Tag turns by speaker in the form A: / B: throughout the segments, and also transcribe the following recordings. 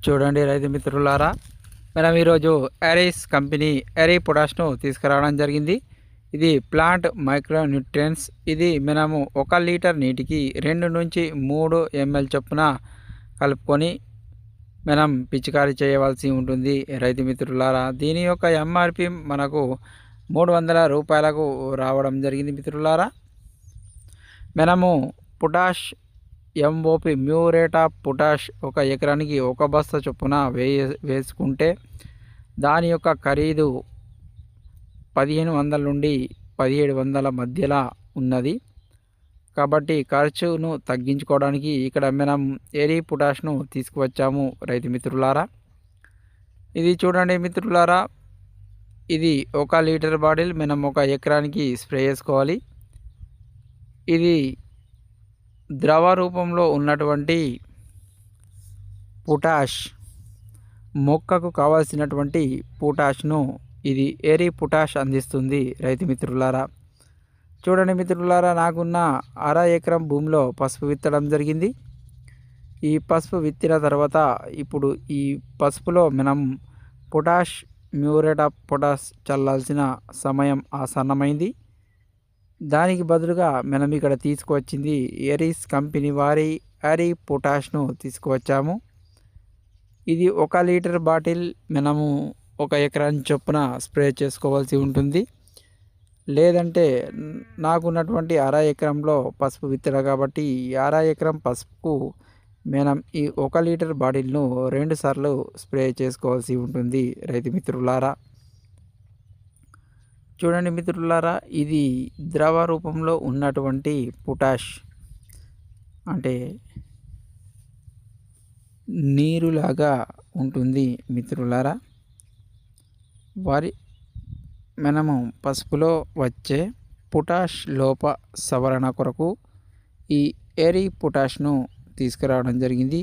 A: చూడండి రైతు మిత్రులారా, మనం ఈరోజు ఎరీస్ కంపెనీ ఎరీ పొటాష్ను తీసుకురావడం జరిగింది. ఇది ప్లాంట్ మైక్రో న్యూట్రియన్స్. ఇది మనము 1 లీటర్ నీటికి 2 నుంచి 3 ml చొప్పున కలుపుకొని మనం పిచికారీ చేయవలసి ఉంటుంది. రైతు మిత్రులారా, దీని యొక్క ఎంఆర్పి మనకు 300 రూపాయలకు రావడం జరిగింది. మిత్రులారా, మనము potash MOP muriate of potash 1 ఎకరానికి 1 బస్తా చొప్పున వేసుకుంటే దాని యొక్క ఖరీదు 1500 నుండి 1700 మధ్యలో ఉన్నది. కాబట్టి ఖర్చును తగ్గించుకోవడానికి ఇక్కడ మనం ఎరీ పొటాష్ను తీసుకువచ్చాము. రైతు మిత్రులారా, ఇది చూడండి మిత్రులారా, ఇది 1 లీటర్ బాటిల్ మనం 1 ఎకరానికి స్ప్రే చేసుకోవాలి. ఇది ద్రవ రూపంలో ఉన్నటువంటి పొటాష్, మొక్కకు కావాల్సినటువంటి పొటాష్ను ఇది ఎరీ పొటాష్ అందిస్తుంది. రైతు మిత్రులారా, చూడండి మిత్రులారా, నాకున్న 1/2 ఎకరం భూమిలో పసుపు విత్తడం జరిగింది. ఈ పసుపు విత్తిన తర్వాత ఇప్పుడు ఈ పసుపులో మనం పొటాష్ మ్యూరేట్ ఆఫ్ పొటాష్ చల్లాల్సిన సమయం ఆసన్నమైంది. దానికి బదులుగా మనం ఇక్కడ తీసుకువచ్చింది ఎరీస్ కంపెనీ వారి ఎరీ పొటాష్ను తీసుకువచ్చాము. ఇది 1 లీటర్ బాటిల్ మనము 1 ఎకరాన్ని చొప్పున స్ప్రే చేసుకోవాల్సి ఉంటుంది. లేదంటే నాకున్నటువంటి 1/2 ఎకరంలో పసుపు విత్తడ కాబట్టి 1/2 ఎకరం పసుపుకు మనం ఈ 1 లీటర్ బాటిల్ను 2 సార్లు స్ప్రే చేసుకోవాల్సి ఉంటుంది. రైతు మిత్రులారా, చూడండి మిత్రులారా, ఇది ద్రవ రూపంలో ఉన్నటువంటి పొటాష్, అంటే నీరులాగా ఉంటుంది. మిత్రులారా, మనము పసుపులో వచ్చే పొటాష్ లోప సవరణ కొరకు ఈ ఎరీ పొటాష్ను తీసుకురావడం జరిగింది.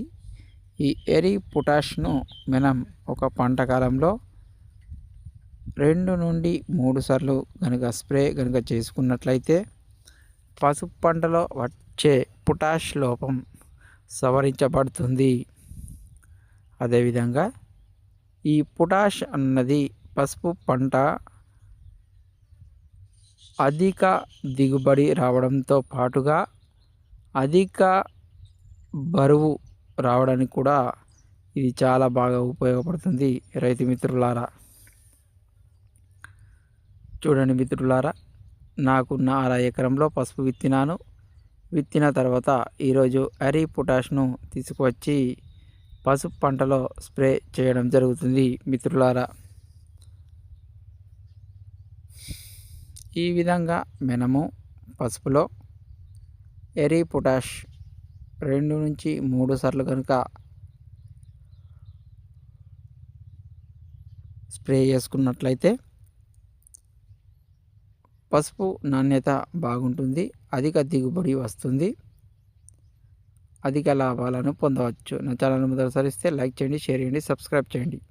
A: ఈ ఎరీ పొటాష్ను మనం ఒక పంట కాలంలో 2 నుండి 3 సార్లు స్ప్రే చేసుకున్నట్లయితే పసుపు పంటలో వచ్చే పొటాష్ లోపం సవరించబడుతుంది. అదేవిధంగా ఈ పొటాష్ అన్నది పసుపు పంట అధిక దిగుబడి రావడంతో పాటుగా అధిక బరువు రావడానికి కూడా ఇది చాలా బాగా ఉపయోగపడుతుంది. రైతు మిత్రులారా, చూడండి మిత్రులారా, నాకున్న 1/2 ఎకరంలో పసుపు విత్తిన తర్వాత ఈరోజు ఎరీ పొటాష్ను తీసుకువచ్చి పసుపు పంటలో స్ప్రే చేయడం జరుగుతుంది. మిత్రులారా, ఈ విధంగా మనము పసుపులో ఎరీ పొటాష్ 2 నుంచి 3 సార్లు స్ప్రే చేసుకున్నట్లయితే పసుపు నాణ్యత బాగుంటుంది, అధిక దిగుబడి వస్తుంది, అధిక లాభాలను పొందవచ్చు. నా ఛానల్ మొదటిసారి ఇస్తే లైక్ చేయండి, షేర్ చేయండి, సబ్స్క్రైబ్ చేయండి.